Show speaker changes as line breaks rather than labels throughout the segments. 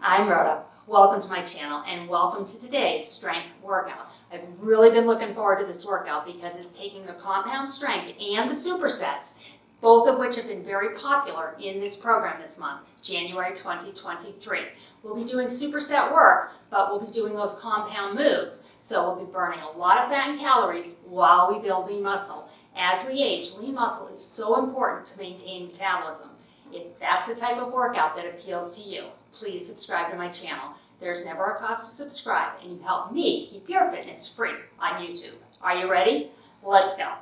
I'm Rhoda. Welcome to my channel and welcome to today's strength workout. I've really been looking forward to this workout because it's taking the compound strength and the supersets, both of which have been very popular in this program this month, January 2023. We'll be doing superset work, but we'll be doing those compound moves. So we'll be burning a lot of fat and calories while we build lean muscle. As we age, lean muscle is so important to maintain metabolism. If that's the type of workout that appeals to you, please subscribe to my channel. There's never a cost to subscribe, and you help me keep your fitness free on YouTube. Are you ready? Let's go.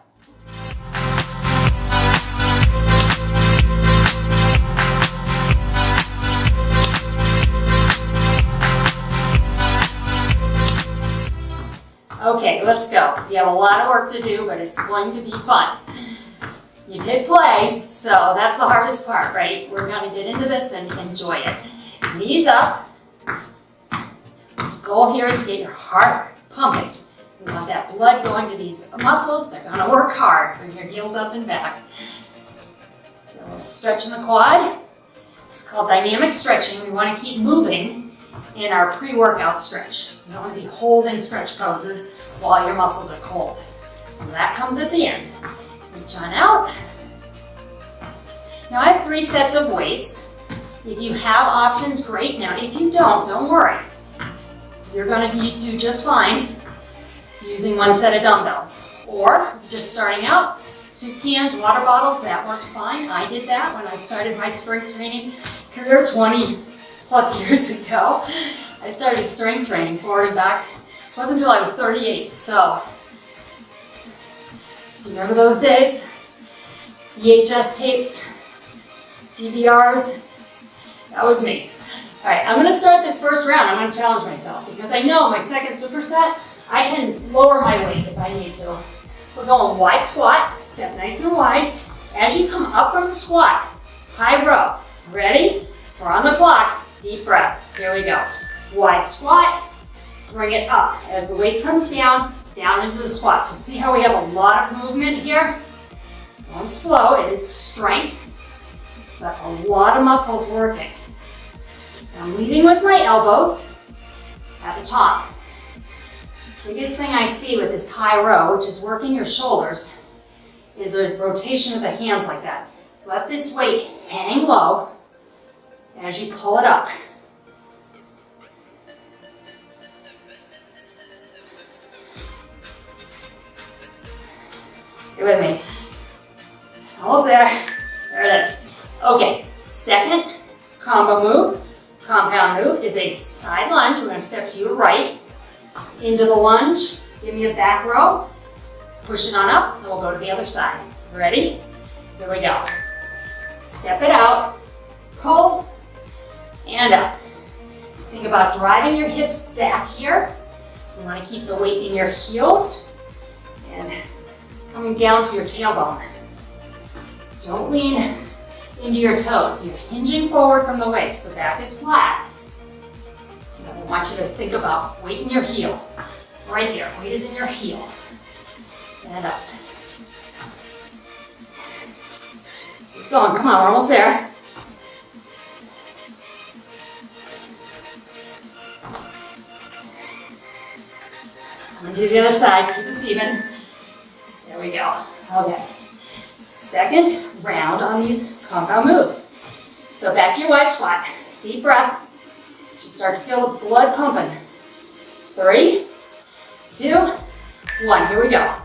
Okay, let's go. We have a lot of work to do, but it's going to be fun. You did play, so that's the hardest part, right? We're going to get into this and enjoy it. Knees up. The goal here is to get your heart pumping. We want that blood going to these muscles. They're going to work hard. Bring your heels up and back. A little stretch in the quad. It's called dynamic stretching. We want to keep moving in our pre-workout stretch. You don't want to be holding stretch poses while your muscles are cold. And that comes at the end. Reach on out. Now I have 3 sets of weights. If you have options, great. Now if you don't worry. You're going to do just fine using 1 set of dumbbells. Or just starting out, soup cans, water bottles, that works fine. I did that when I started my strength training career 20 plus years ago. I started strength training forward and back. It wasn't until I was 38, so remember those days? VHS tapes, DVRs, that was me. All right, I'm gonna start this first round. I'm gonna challenge myself because I know my second superset, I can lower my weight if I need to. We're going wide squat, step nice and wide. As you come up from the squat, high row. Ready? We're on the clock, deep breath. Here we go. Wide squat, bring it up. As the weight comes down into the squat. So see how we have a lot of movement here? Going slow, it is strength, but a lot of muscles working. I'm leading with my elbows at the top. Biggest thing I see with this high row, which is working your shoulders, is a rotation of the hands like that. Let this weight hang low as you pull it up. Stay with me. Almost there. There it is. Okay, second combo move, compound move, is a side lunge. We're going to step to your right, into the lunge. Give me a back row. Push it on up, and we'll go to the other side. Ready? Here we go. Step it out, pull, and up. Think about driving your hips back here. You want to keep the weight in your heels and coming down through your tailbone. Don't lean into your toes. You're hinging forward from the waist. The back is flat. And I want you to think about weight in your heel. Right here. Weight is in your heel. And up. Keep going. Come on, we're almost there. I'm going to do the other side. Keep this even. There we go. Okay. Second round on these compound moves. So back to your wide squat. Deep breath. You should start to feel the blood pumping. 3, 2, 1. Here we go.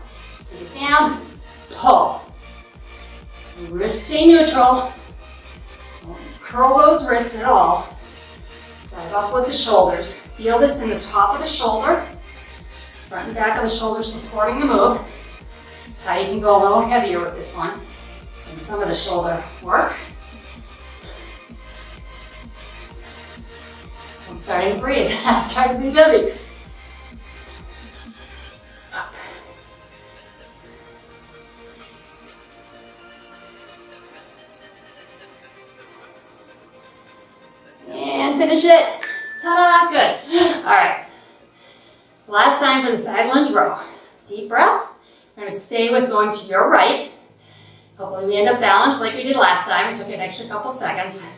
Take it down. Pull. Wrists stay neutral. Don't curl those wrists at all. Drive up with the shoulders. Feel this in the top of the shoulder. Front and back of the shoulder supporting the move. That's how you can go a little heavier with this one. And some of the shoulder work. I'm starting to breathe. I'm starting to breathe heavy. Up. And finish it. Ta-da! Good. All right. Last time for the side lunge row. Deep breath. We're going to stay with going to your right. Hopefully we end up balanced like we did last time. It took an extra couple seconds.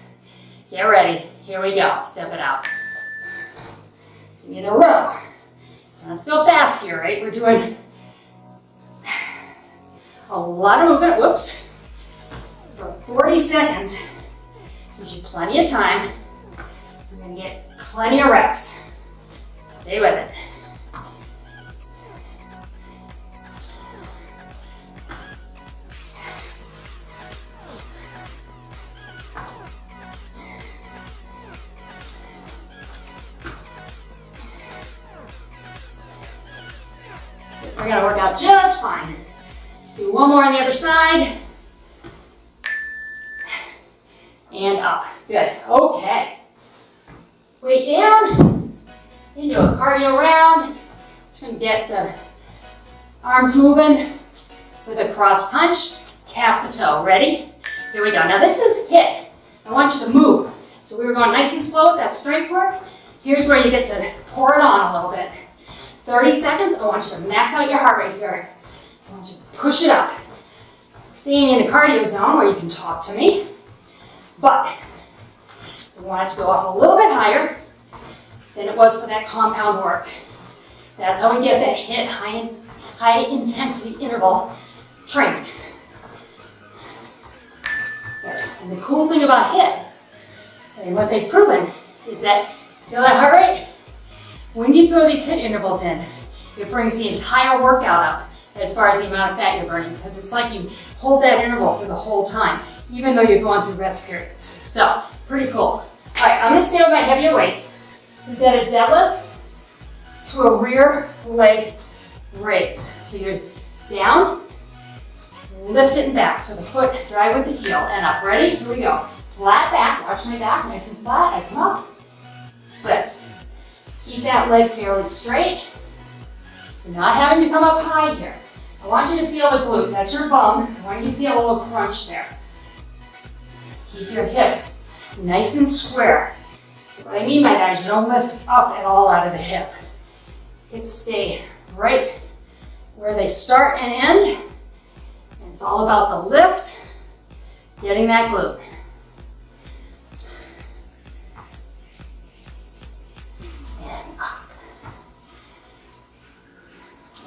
Get ready. Here we go. Step it out. Give me the room. Don't have to go fast here, right? We're doing a lot of movement. Whoops. For 40 seconds. Gives you plenty of time. You're going to get plenty of reps. Stay with it. We're going to work out just fine. Do one more on the other side. And up. Good. Okay. Weight down. Into a cardio round. Just going to get the arms moving with a cross punch. Tap the toe. Ready? Here we go. Now this is HIIT. I want you to move. So we were going nice and slow with that strength work. Here's where you get to pour it on a little bit. 30 seconds, I want you to max out your heart rate here. I want you to push it up. Staying in a cardio zone where you can talk to me, but we want it to go up a little bit higher than it was for that compound work. That's how we get that HIIT, high intensity interval training. And the cool thing about HIIT, and what they've proven, is that, feel that heart rate? When you throw these HIIT intervals in, it brings the entire workout up as far as the amount of fat you're burning, because it's like you hold that interval for the whole time, even though you're going through rest periods. So, pretty cool. All right, I'm going to stay with my heavier weights. We've got a deadlift to a rear leg raise. So you're down, lift it and back. So the foot drive with the heel and up. Ready? Here we go. Flat back. Watch my back, nice and flat. I come up, lift. Keep that leg fairly straight. You're not having to come up high here. I want you to feel the glute. That's your bum. I want you to feel a little crunch there. Keep your hips nice and square. So what I mean by that is you don't lift up at all out of the hip. Hips stay right where they start and end. And it's all about the lift, getting that glute.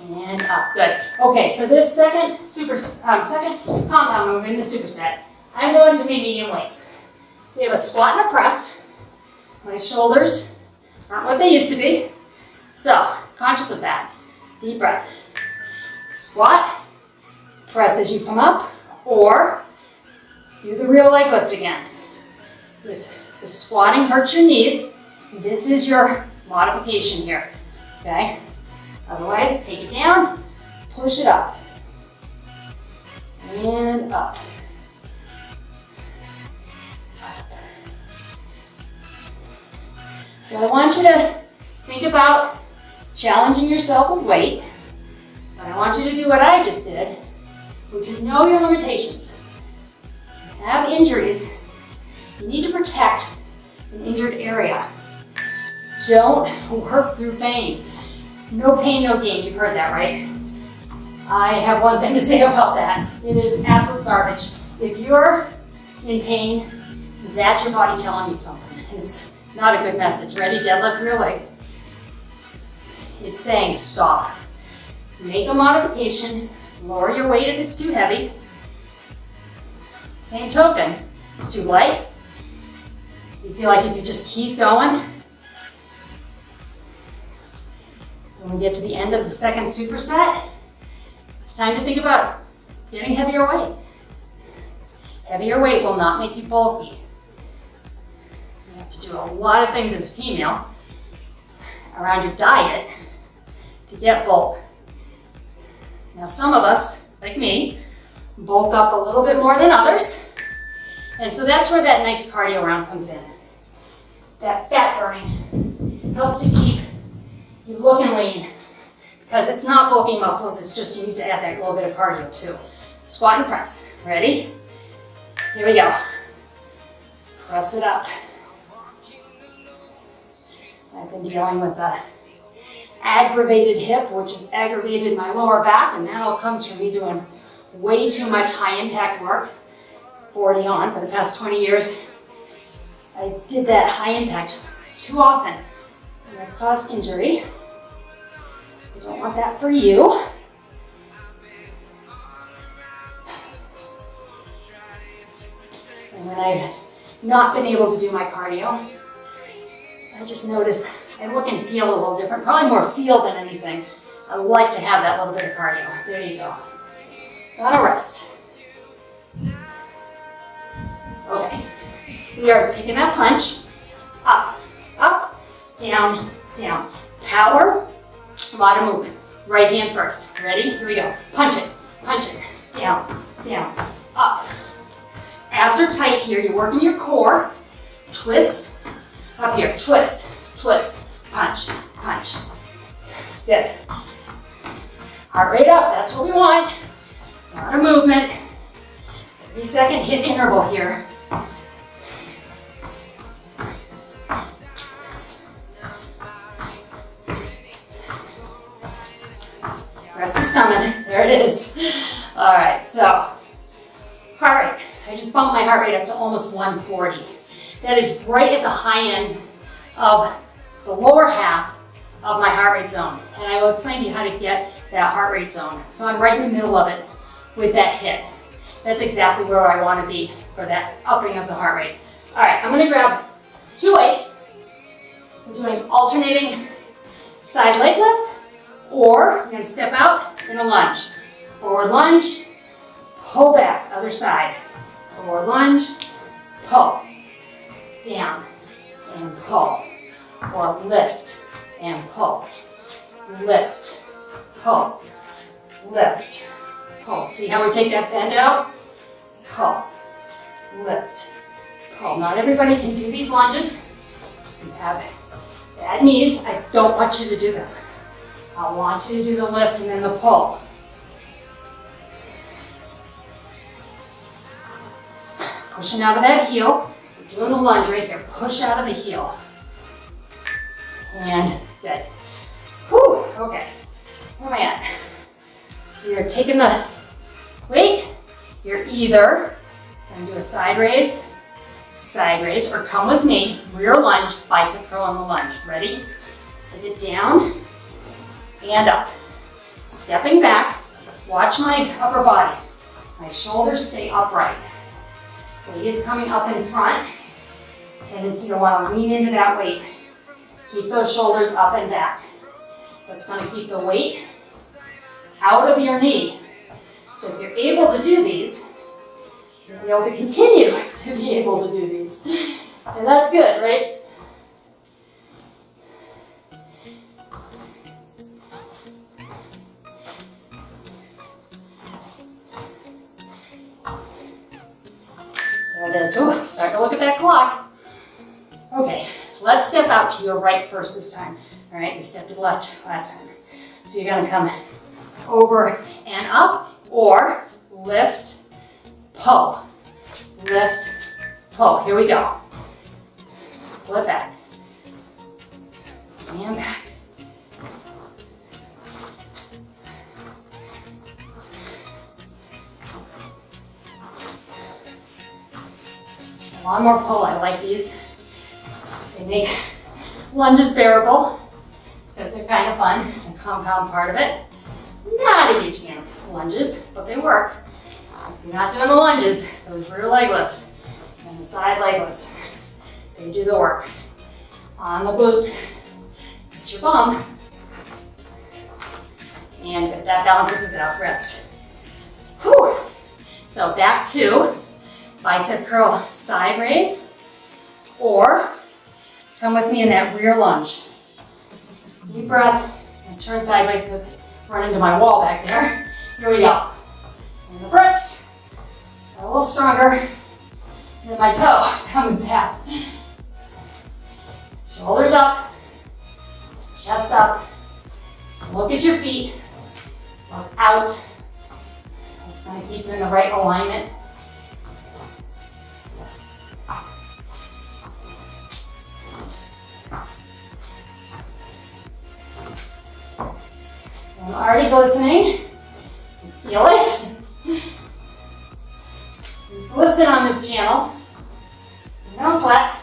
And up, good. Okay, for this second compound movement, the superset, I'm going to be medium weights. We have a squat and a press. My shoulders aren't what they used to be. So, conscious of that. Deep breath. Squat, press as you come up, or do the real leg lift again. If the squatting hurts your knees, this is your modification here, okay? Otherwise, take it down, push it up, and up. So I want you to think about challenging yourself with weight, but I want you to do what I just did, which is know your limitations. If you have injuries, you need to protect an injured area. Don't work through pain. No pain, no gain. You've heard that, right? I have one thing to say about that. It is absolute garbage. If you're in pain, that's your body telling you something. And it's not a good message. Ready? Deadlift rear leg. It's saying stop. Make a modification. Lower your weight if it's too heavy. Same token. If it's too light. You feel like you could just keep going. When we get to the end of the second superset, it's time to think about getting heavier weight. Heavier weight will not make you bulky. You have to do a lot of things as a female around your diet to get bulk. Now some of us, like me, bulk up a little bit more than others. And so that's where that nice cardio round comes in. That fat burning helps to keep you looking lean, because it's not bulking muscles, it's just you need to add that little bit of cardio too. Squat and press. Ready? Here we go. Press it up. I've been dealing with a aggravated hip, which has aggravated my lower back, and that all comes from me doing way too much high impact work, 40 on, for the past 20 years. I I did that high impact too often, and I caused injury. I don't want that for you. And when I've not been able to do my cardio, I just notice I look and feel a little different, probably more feel than anything. I like to have that little bit of cardio. There you go. Gotta rest. Okay. We are taking that punch. Up, up, down, down. Power, a lot of movement. Right hand first. Ready? Here we go. Punch it, down, down, up. Abs are tight here. You're working your core. Twist, up here. Twist, twist, punch, punch. Good. Heart rate up. That's what we want. A lot of movement. 30-second HIIT interval here. Rest is coming. There it is. All right, so heart rate. I just bumped my heart rate up to almost 140. That is right at the high end of the lower half of my heart rate zone. And I will explain to you how to get that heart rate zone. So I'm right in the middle of it with that HIIT. That's exactly where I want to be for that upping of the heart rate. All right, I'm going to grab 2 weights. I'm doing alternating side leg lift, or you're going to step out in a lunge. Forward lunge, pull back, other side. Forward lunge, pull, down, and pull. Or lift, and pull. Lift, pull, lift, pull. See how we take that bend out? Pull, lift, pull. Not everybody can do these lunges. You have bad knees. I don't want you to do them. I want you to do the lift and then the pull. Pushing out of that heel. We're doing the lunge right here. Push out of the heel. And good. Whew, okay. Where am I at? You're taking the weight. You're either going to do a side raise, or come with me, rear lunge, bicep curl on the lunge. Ready? Take it down and up. Stepping back, watch my upper body. My shoulders stay upright. Weight is coming up in front. Tendency to want to lean into that weight. Keep those shoulders up and back. That's going to keep the weight out of your knee. So if you're able to do these, you'll be able to continue to be able to do these. And that's good, right? There it is. Ooh, starting to look at that clock. Okay, let's step out to your right first this time. All right, we stepped to the left last time. So you're gonna come over and up, or lift, pull. Lift, pull. Here we go. Pull it back. And back. One more pull. I like these. They make lunges bearable because they're kind of fun, the compound part of it. Not a huge fan of lunges, but they work. If you're not doing the lunges, those rear leg lifts and the side leg lifts, they do the work. On the glute, get your bum, and good. That balances us out. Rest. Whew. So back to bicep curl side raise, or come with me in that rear lunge. Deep breath, and turn sideways because I run into my wall back there. Here we go. And the bricks, a little stronger than my toe, coming back. Shoulders up, chest up, look at your feet, look out. It's going to keep you in the right alignment. I'm already glistening. You feel it? You glisten on this channel. Don't sweat.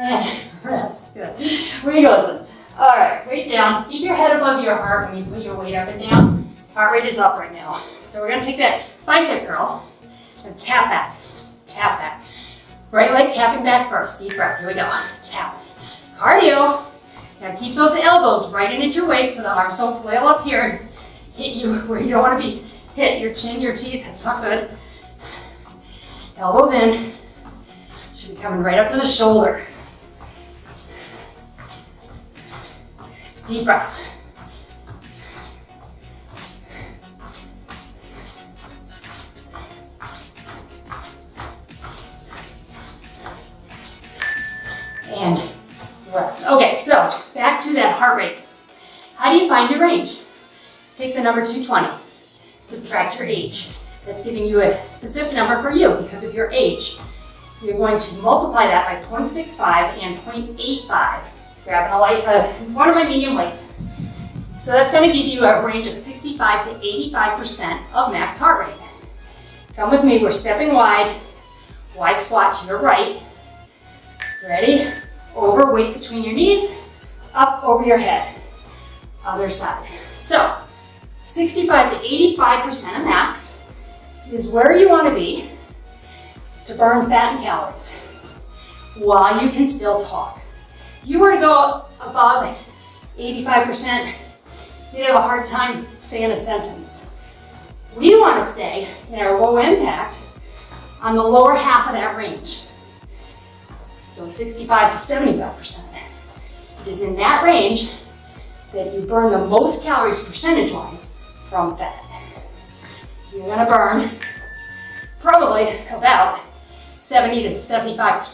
And rest. Good. Listen. All right, weight down. Keep your head above your heart when you put your weight up and down. Heart rate is up right now. So we're going to take that bicep curl and tap back. Tap back. Right leg tapping back first. Deep breath. Here we go. Tap. Cardio. Now keep those elbows right in at your waist so the arms don't flail up here and hit you where you don't want to be hit. Your chin, your teeth. That's not good. Elbows in. Should be coming right up to the shoulder. Deep breaths. And rest. Okay, so back to that heart rate. How do you find your range? Take the number 220. Subtract your age. That's giving you a specific number for you because of your age. You're going to multiply that by 0.65 and 0.85. Grabbing a light one of my medium weights. So that's going to give you a range of 65 to 85% of max heart rate. Come with me, we're stepping wide. Wide squat to your right. Ready? Over, weight between your knees, up over your head. Other side. So, 65 to 85% of max is where you want to be to burn fat and calories while you can still talk. If you were to go above 85%, you'd have a hard time saying a sentence. We want to stay in our low impact on the lower half of that range. So 65 to 75%. It is in that range that you burn the most calories percentage-wise from fat. You're going to burn probably about 70 to 75%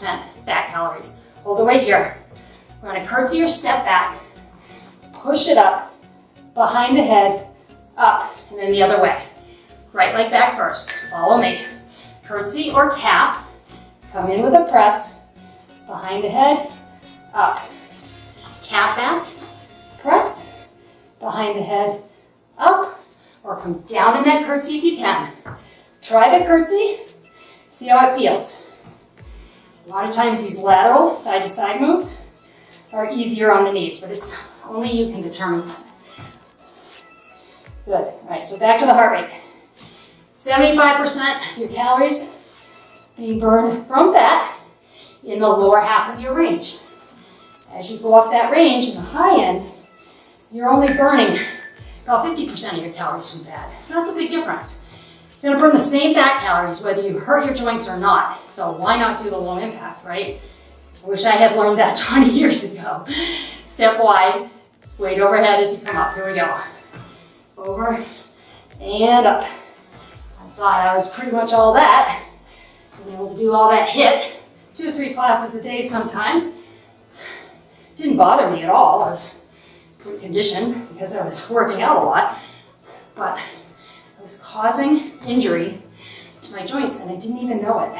fat calories. Hold the weight here. We're going to curtsy or step back, push it up, behind the head, up, and then the other way. Right leg back first. Follow me. Curtsy or tap. Come in with a press, behind the head, up. Tap back, press, behind the head, up, or come down in that curtsy if you can. Try the curtsy, see how it feels. A lot of times these lateral side to side moves are easier on the knees, but it's only you can determine that. Good. All right, so back to the heart rate. 75% of your calories being burned from fat in the lower half of your range. As you go up that range in the high end, you're only burning about 50% of your calories from fat. So that's a big difference. You're going to burn the same fat calories whether you hurt your joints or not. So why not do the low impact, right? I wish I had learned that 20 years ago. Step wide, weight overhead as you come up. Here we go. Over and up. I thought I was pretty much all that. Being able to do all that HIIT, 2 or 3 classes a day sometimes. Didn't bother me at all. I was pretty conditioned because I was working out a lot. But I was causing injury to my joints and I didn't even know it.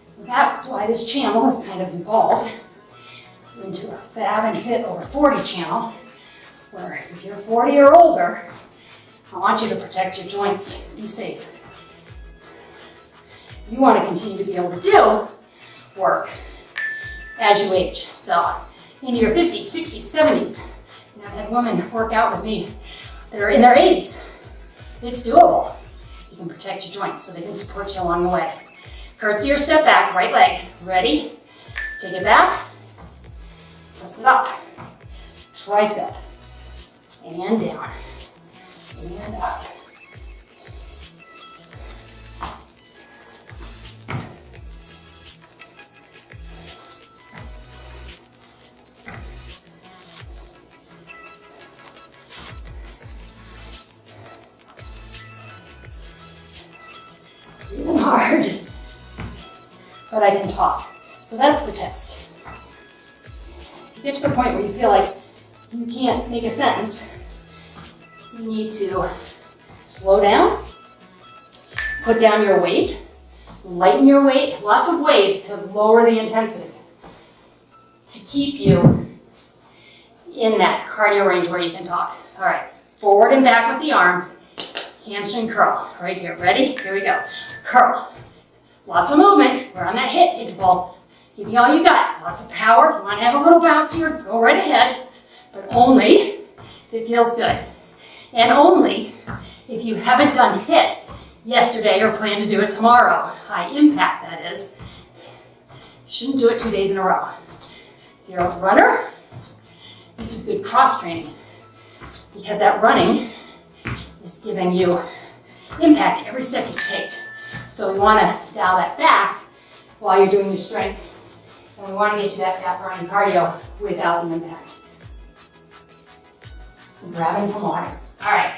So that's why this channel has kind of evolved into a Fab and Fit over 40 channel, where if you're 40 or older, I want you to protect your joints, be safe. You want to continue to be able to do work as you age. So into your 50s, 60s, 70s. I've had women work out with me that are in their 80s. It's doable. You can protect your joints so they can support you along the way. Curtsy or step back, right leg. Ready? Take it back. Press it up. Tricep. And down. And up. Even hard, but I can talk. So that's the test. If you get to the point where you feel like you can't make a sentence, you need to slow down, put down your weight, lighten your weight, lots of ways to lower the intensity to keep you in that cardio range where you can talk. All right, forward and back with the arms, hamstring curl, right here. Ready? Here we go. Curl, Lots of movement. We're on that HIIT interval. Give me all you got. Lots of power. If you want to have a little bounce here, go right ahead. But only if it feels good. And only if you haven't done HIIT yesterday or plan to do it tomorrow. High impact, that is. You shouldn't do it 2 days in a row. If you're a runner, this is good cross training because that running is giving you impact every step you take. So we want to dial that back while you're doing your strength. And we want to get you that fat burning cardio without the impact. And grabbing some water. All right.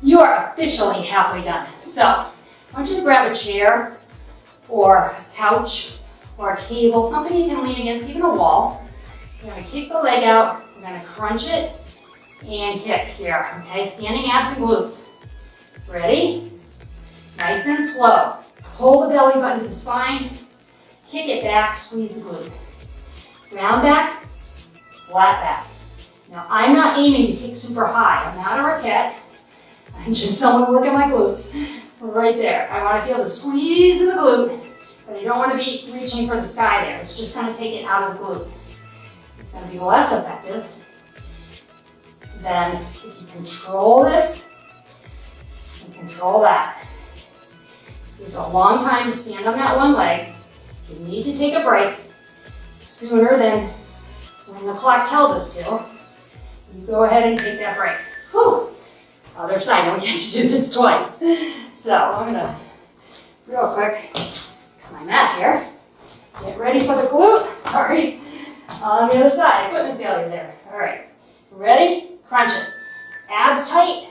You are officially halfway done. So I want you to grab a chair or a couch or a table, something you can lean against, even a wall. You're going to kick the leg out. We're going to crunch it and kick here. Okay, standing abs and glutes. Ready? Nice and slow. Pull the belly button to the spine. Kick it back, squeeze the glute. Round back, flat back. Now I'm not aiming to kick super high. I'm not a raquette. I'm just someone working my glutes. Right there. I want to feel the squeeze of the glute, but you don't want to be reaching for the sky there. It's just going to take it out of the glute. It's going to be less effective than if you control this and control that. This is a long time to stand on that one leg. You need to take a break sooner than when the clock tells us to. You go ahead and take that break. Whew. Other side, now we get to do this twice. So I'm gonna, real quick, fix my mat here. Get ready for the glute. Sorry. On the other side, equipment failure there. All right, ready? Crunch it. Abs tight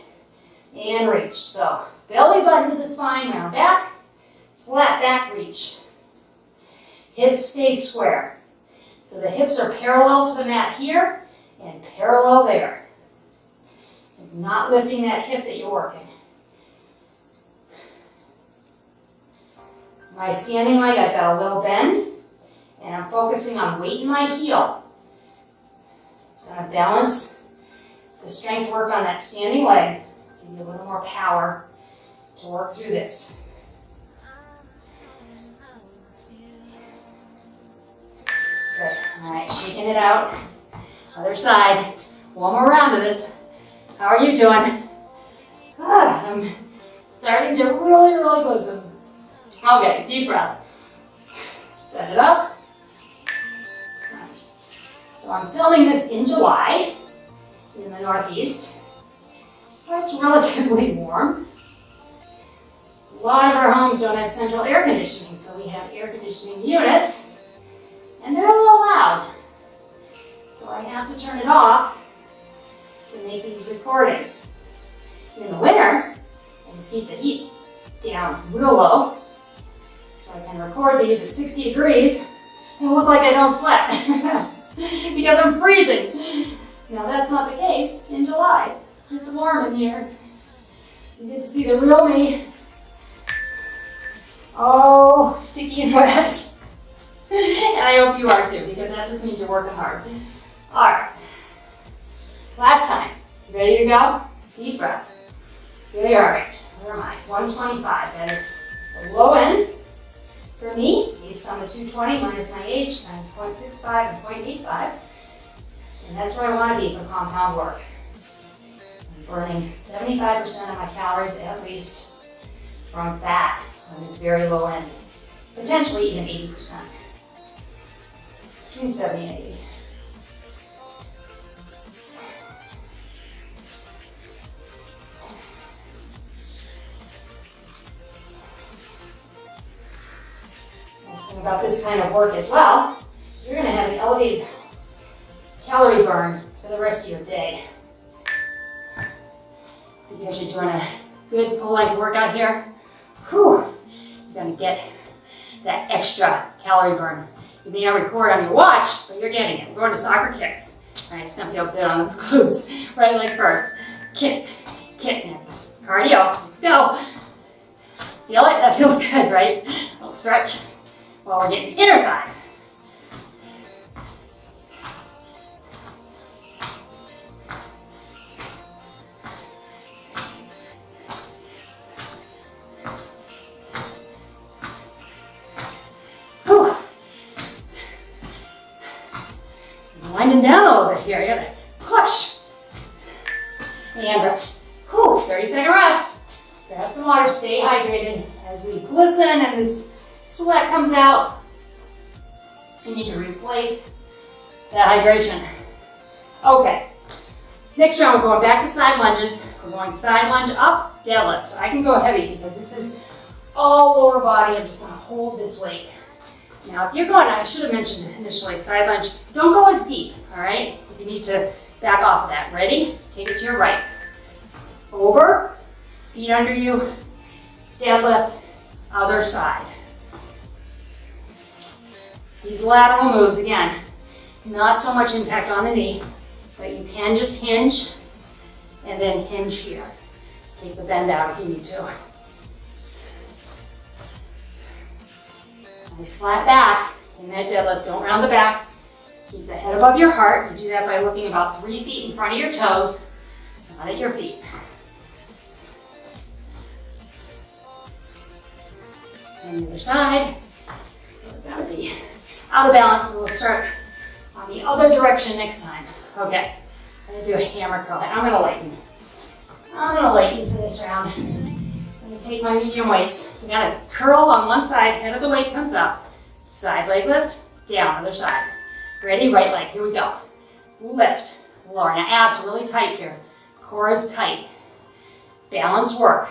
and reach. So belly button to the spine, round back, flat back, reach. Hips stay square. So the hips are parallel to the mat here and parallel there. You're not lifting that hip that you're working. My standing leg, I've got a little bend, and I'm focusing on weight in my heel. It's going to balance the strength work on that standing leg, give you a little more power to work through this. Good. All right, shaking it out. Other side. One more round of this. How are you doing? I'm starting to really loosen. Okay, deep breath. Set it up. So I'm filming this in July in the Northeast. It's relatively warm. A lot of our homes don't have central air conditioning, so we have air conditioning units, and they're a little loud. So I have to turn it off to make these recordings. In the winter, I just keep the heat down real low, so I can record these at 60 degrees and look like I don't sweat because I'm freezing. Now that's not the case in July. It's warm in here. You get to see the real me. Oh, sticky and wet. And I hope you are too, because that just means you're working hard. All right. Last time. Ready to go? Deep breath. Really, all right. Where am I? 125. That is the low end for me, based on the 220 minus my age, times 0.65 and 0.85. And that's where I want to be for compound work. I'm burning 75% of my calories at least from fat on this very low end. Potentially even 80%. Between 70 and 80. About this kind of work as well, you're going to have an elevated calorie burn for the rest of your day. Because you're doing a good full-length workout here, whew, you're going to get that extra calorie burn. You may not record on your watch, but you're getting it. We're going to soccer kicks. All right, it's going to feel good on those glutes. Right leg first. Kick, kick, and cardio. Let's go. Feel it? That feels good, right? A little stretch. Well, we're getting inner thigh. bending down a little bit here. You gotta push. And rest. Whew, 30-second rest. Grab some water, stay hydrated as we glisten and this sweat comes out. You need to replace that hydration. Okay. Next round, we're going back to side lunges. We're going side lunge up, deadlift. So I can go heavy because this is all lower body. I'm just gonna hold this weight. Now, if you're going, I should have mentioned initially, side lunge, don't go as deep, all right? You need to back off of that. Ready? Take it to your right. Over, feet under you, deadlift, other side. These lateral moves, again, not so much impact on the knee, but you can just hinge and then hinge here. Take the bend out if you need to. Nice flat back in that deadlift. Don't round the back. Keep the head above your heart. You do that by looking about 3 feet in front of your toes, not at your feet. And the other side. We're gonna be out of balance, so we'll start on the other direction next time. Okay, I'm gonna do a hammer curl. I'm gonna lighten for this round. I'm gonna take my medium weights. You gotta curl on one side, head of the weight comes up. Side leg lift, down, other side. Ready, right leg, here we go. Lift, lower. Now abs are really tight here. Core is tight. Balance work.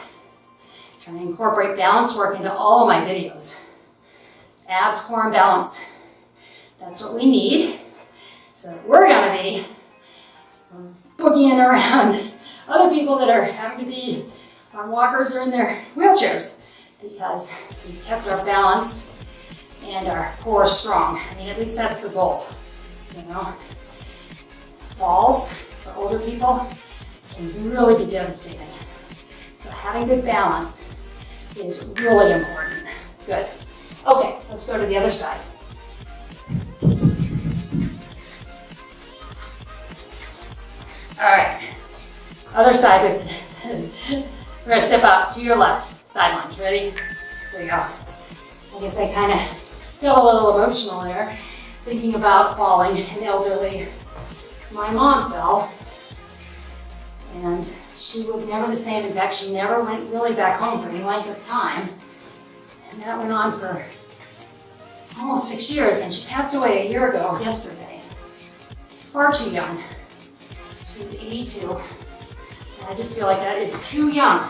Trying to incorporate balance work into all of my videos. Abs, core, and balance. That's what we need. So we're gonna be boogieing around other people that are having to be on walkers or in their wheelchairs because we've kept our balance and our core strong. I mean, at least that's the goal, you know. Falls for older people can really be devastating. So having good balance is really important. Good. Okay, let's go to the other side. All right, other side. We're gonna step out to your left, side lunge. Ready? There you go. I guess I kind of feel a little emotional there, thinking about falling. An elderly, my mom fell, and she was never the same. In fact, she never went really back home for any length of time, and that went on for almost 6 years, and she passed away a year ago yesterday. Far too young. She's 82. And I just feel like that is too young.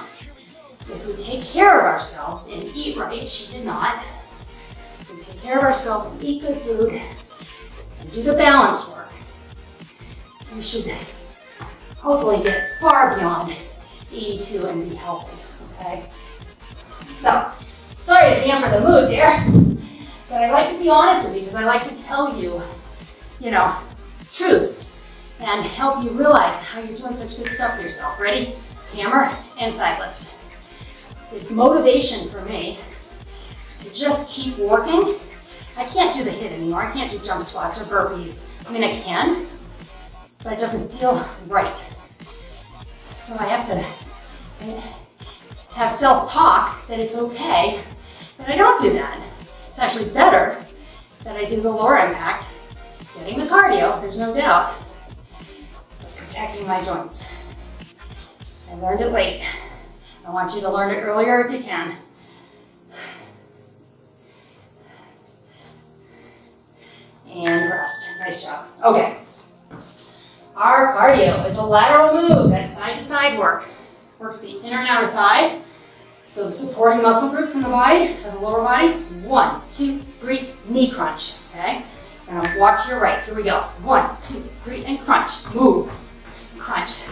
If we take care of ourselves and eat right, she did not. If we take care of ourselves and eat good food and do the balance work, we should hopefully get far beyond 82 and be healthy, okay? So, sorry to damper the mood there, but I like to be honest with you because I like to tell you, truths and help you realize how you're doing such good stuff for yourself. Ready? Hammer and side lift. It's motivation for me to just keep working. I can't do the HIIT anymore. I can't do jump squats or burpees. I mean, I can, but it doesn't feel right. So I have to have self-talk that it's okay that I don't do that. It's actually better that I do the lower impact, getting the cardio, there's no doubt, but protecting my joints. I learned it late. I want you to learn it earlier if you can. And rest. Nice job. Okay. Our cardio is a lateral move. That's side to side work. Works the inner and outer thighs. So the supporting muscle groups in the body, of the lower body. 1, 2, 3, knee crunch. Okay? Now walk to your right. Here we go. 1, 2, 3, and crunch. Move. Crunch.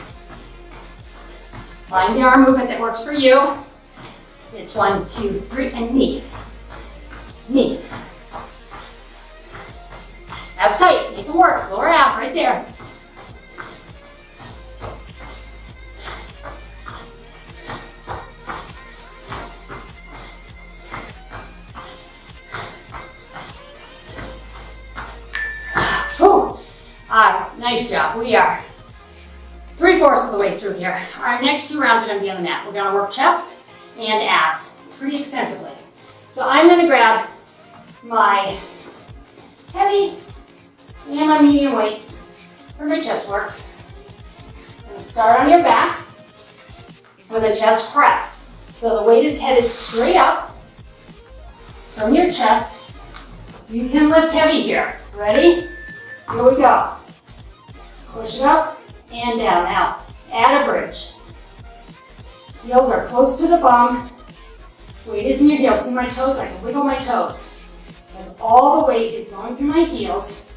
Find the arm movement that works for you. It's 1, 2, 3, and knee. Knee. That's tight. Make it work. Lower out right there. Alright, nice job. We are 3/4 of the way through here. Our next 2 rounds are going to be on the mat. We're going to work chest and abs pretty extensively. So I'm going to grab my heavy and my medium weights. for my chest work. I'm going to start on your back with a chest press. So the weight is headed straight up from your chest. You can lift heavy here. Ready? Here we go. Push it up and down. Now, add a bridge. Heels are close to the bum. Weight is in your heels. See my toes? I can wiggle my toes. Because all the weight is going through my heels.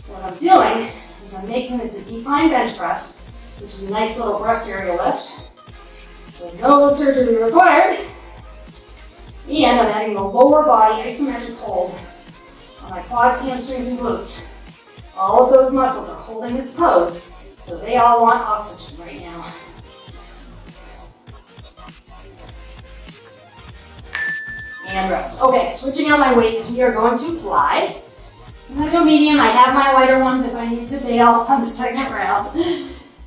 What I'm doing is I'm making this a decline bench press, which is a nice little breast area lift. So no surgery required. And I'm adding the lower body isometric hold on my quads, hamstrings, and glutes. All of those muscles are holding this pose, so they all want oxygen right now. And rest. Okay, switching out my weight because we are going to flies. So I'm going to go medium. I have my lighter ones if I need to bail on the second round.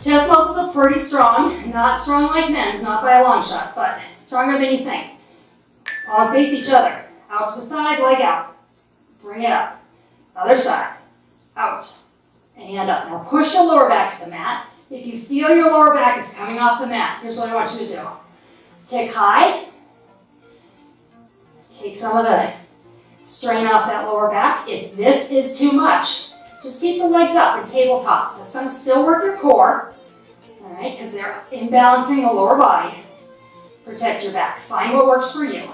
Chest muscles are pretty strong. Not strong like men's, not by a long shot, but stronger than you think. Palms face each other. Out to the side, leg out. Bring it up. Other side. Out. And up. Now push your lower back to the mat. If you feel your lower back is coming off the mat, here's what I want you to do. Kick high. Take some of the strain off that lower back. If this is too much, just keep the legs up and tabletop. That's going to still work your core, all right, because they're imbalancing the lower body. Protect your back. Find what works for you.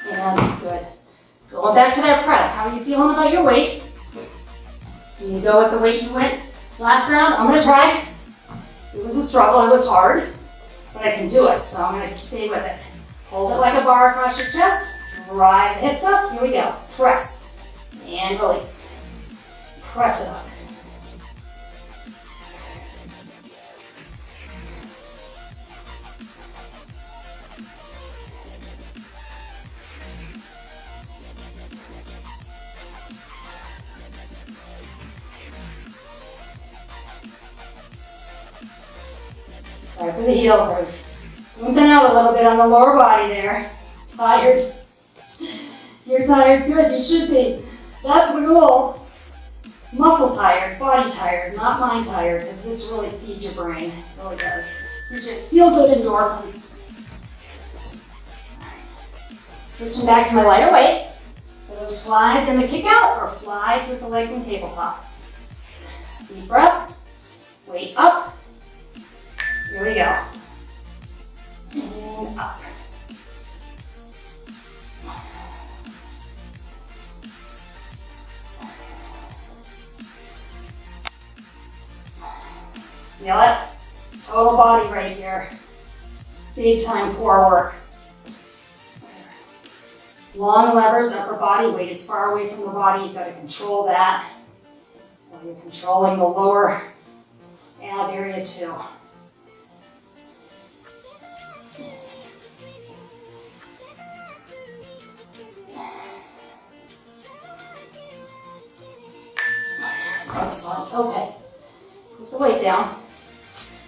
And good. Going back to that press. How are you feeling about your weight? You go with the weight you went last round. I'm going to try. It was a struggle. It was hard, but I can do it, so I'm going to stay with it. Hold it like a bar across your chest. Drive the hips up. Here we go. Press and release. Press it up. Right for the heels. I was limping out a little bit on the lower body there. Tired. You're tired. Good. You should be. That's the goal. Muscle tired, body tired, not mind tired, because this really feeds your brain. It really does. Gives you feel good endorphins. Switching back to my lighter weight. So those flies in the kick out or flies with the legs in tabletop. Deep breath. Weight up. Here we go. And up. Feel it? Total body right here. Big time core work. Long levers, upper body weight is far away from the body. You've got to control that. While you're controlling the lower ab area too. Excellent. Okay. Put the weight down.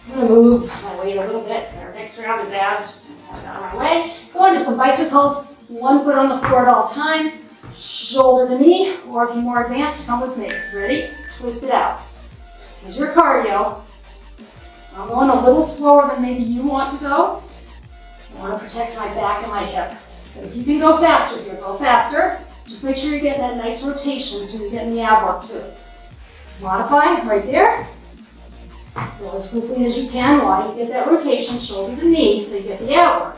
I'm going to move my weight a little bit. Our next round is abs. Have it out of my way. Go into some bicycles. One foot on the floor at all time. Shoulder to knee. Or if you're more advanced, come with me. Ready? Twist it out. This is your cardio. I'm going a little slower than maybe you want to go. I want to protect my back and my hip. But if you can go faster here, go faster. Just make sure you get that nice rotation so you're getting the ab work too. Modify right there. Go as quickly as you can while you get that rotation, shoulder to knee, so you get the ab work.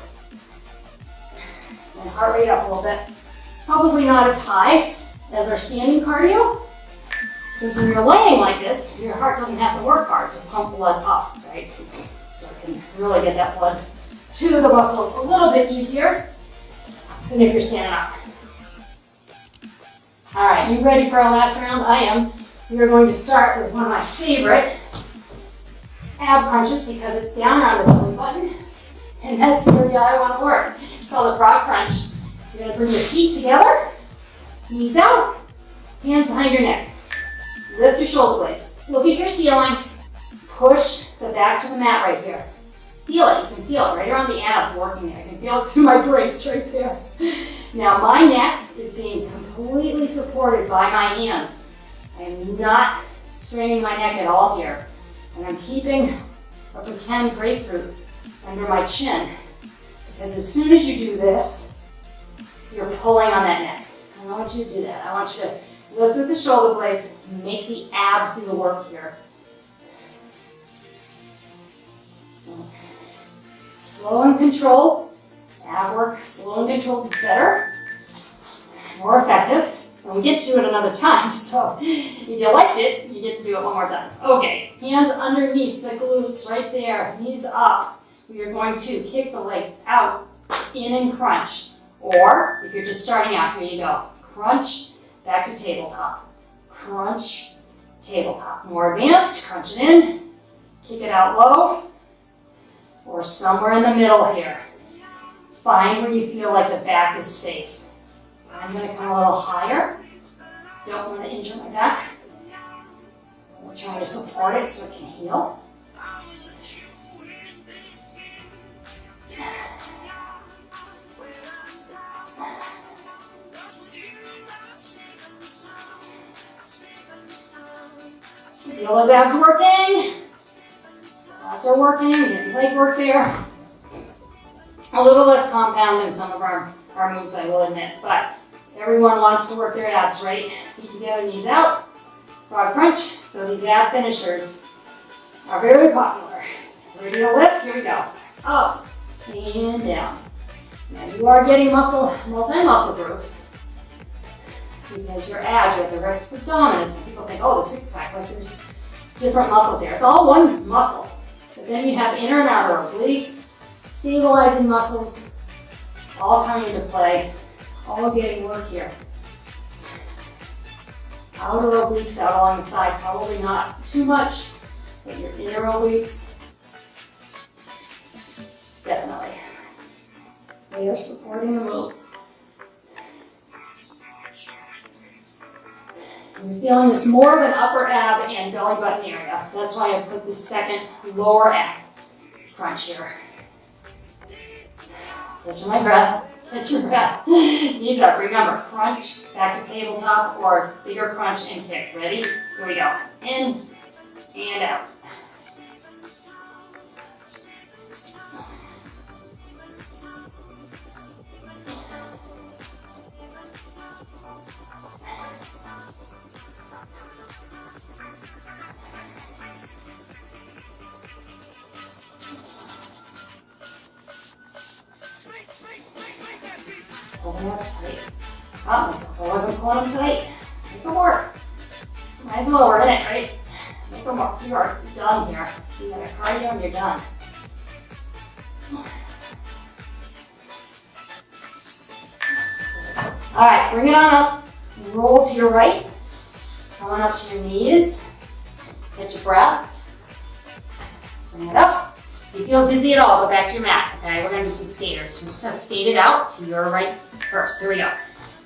And heart rate up a little bit. Probably not as high as our standing cardio, because when you're laying like this, your heart doesn't have to work hard to pump blood up, right? So it can really get that blood to the muscles a little bit easier than if you're standing up. All right, you ready for our last round? I am. We are going to start with one of my favorite ab crunches because it's down around the belly button, and that's the area I want to work. It's called a frog crunch. You're going to bring your feet together, knees out, hands behind your neck. Lift your shoulder blades. Look at your ceiling. Push the back to the mat right here. feel it. You can feel it right around the abs working there. I can feel it through my brace right there. Now my neck is being completely supported by my hands. I am not straining my neck at all here. And I'm keeping a pretend grapefruit under my chin. Because as soon as you do this, you're pulling on that neck. I don't want you to do that. I want you to lift with the shoulder blades, make the abs do the work here. Slow and controlled. Ab work, slow and controlled is better, more effective. And we get to do it another time, so if you liked it, you get to do it one more time. Okay, hands underneath the glutes right there, knees up. We are going to kick the legs out, in and crunch. Or, if you're just starting out, here you go. Crunch, back to tabletop. Crunch, tabletop. More advanced, crunch it in, kick it out low, or somewhere in the middle here. Find where you feel like the back is safe. I'm going to come a little higher. Don't want to injure my back. I'm trying to support it so it can heal. Feel those abs working. Lots are working. Getting leg work there. A little less compound than some of our moves, I will admit, but everyone wants to work their abs, right? Feet together, knees out, frog crunch. So these ab finishers are very popular. Ready to lift? Here we go. Up and down. Now you are getting multi-muscle groups because your abs, you have the rectus abdominis, and people think, oh, the six-pack, like there's different muscles there. It's all one muscle, but then you have inner and outer obliques, stabilizing muscles, all coming into play, all getting work here. Outer obliques out along the side, probably not too much, but your inner obliques, definitely. They are supporting the move. And you're feeling this more of an upper ab and belly button area. That's why I put the second lower ab crunch here. Catch my breath. Catch your breath. Knees up. Remember, crunch, back to tabletop, or bigger crunch and kick. Ready? Here we go. In and out. Pulling those tight. Got myself. I wasn't pulling them tight. Make them work. Might as well, we're in it, right? Make them work. You are done here. You got a cardio and you're done. Alright, bring it on up. Roll to your right. Come on up to your knees. Catch your breath. Bring it up. If you feel dizzy at all, go back to your mat, okay? We're going to do some skaters. We're just going to skate it out to your right first. Here we go.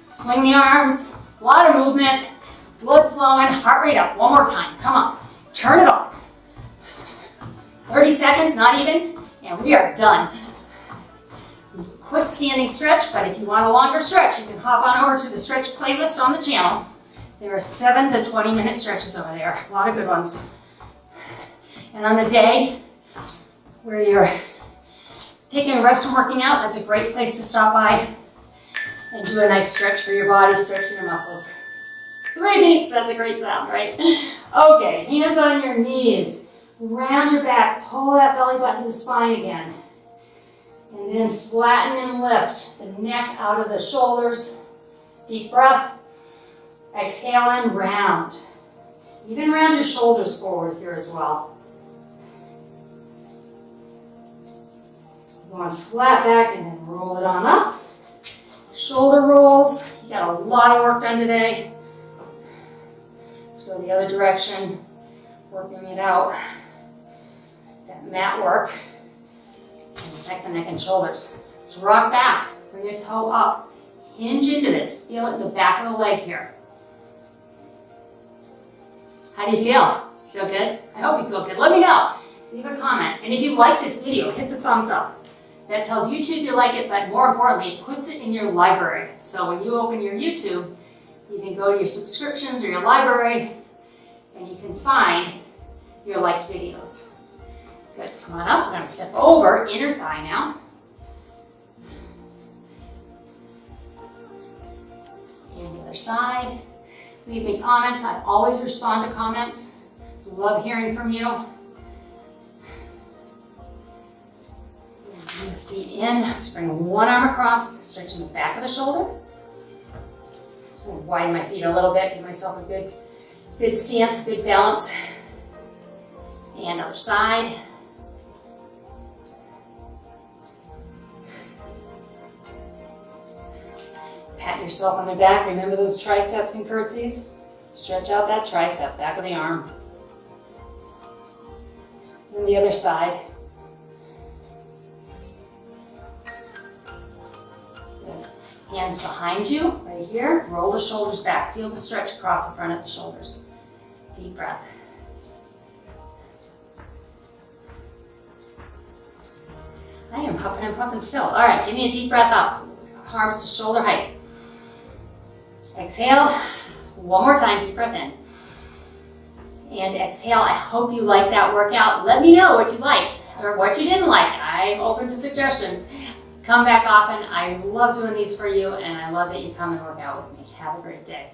Swing the arms. A lot of movement. Blood flowing. Heart rate up. One more time. Come on. Turn it on. 30 seconds, not even, and we are done. Quick standing stretch, but if you want a longer stretch, you can hop on over to the stretch playlist on the channel. There are 7 to 20-minute stretches over there. A lot of good ones. And on the day where you're taking a rest from working out, that's a great place to stop by and do a nice stretch for your body, stretch for your muscles. 3 beeps, that's a great sound, right? Okay, hands on your knees. Round your back, pull that belly button to the spine again. And then flatten and lift the neck out of the shoulders. Deep breath. Exhale and round. Even round your shoulders forward here as well. Going flat back and then roll it on up. Shoulder rolls. You got a lot of work done today. Let's go the other direction. Working it out. That mat work. And protect the neck and shoulders. Let's rock back. Bring your toe up. Hinge into this. Feel it in the back of the leg here. How do you feel? Feel good? I hope you feel good. Let me know. leave a comment. And if you like this video, hit the thumbs up. That tells YouTube you like it, but more importantly, it puts it in your library. So when you open your YouTube, you can go to your subscriptions or your library, and you can find your liked videos. Good, come on up. We're gonna step over inner thigh now. And the other side. Leave me comments. I always respond to comments. Love hearing from you. Bring the feet in. Let's bring one arm across, stretching the back of the shoulder. I'm going to widen my feet a little bit, give myself a good stance, good balance. And other side. Pat yourself on the back. Remember those triceps and curtsies? Stretch out that tricep, back of the arm. And the other side. Good. Hands behind you, right here. Roll the shoulders back. Feel the stretch across the front of the shoulders. Deep breath. I am huffing and puffing still. All right, give me a deep breath up. Arms to shoulder height. Exhale. One more time, deep breath in. And exhale. I hope you liked that workout. Let me know what you liked or what you didn't like. I'm open to suggestions. Come back often. I love doing these for you, and I love that you come and work out with me. Have a great day.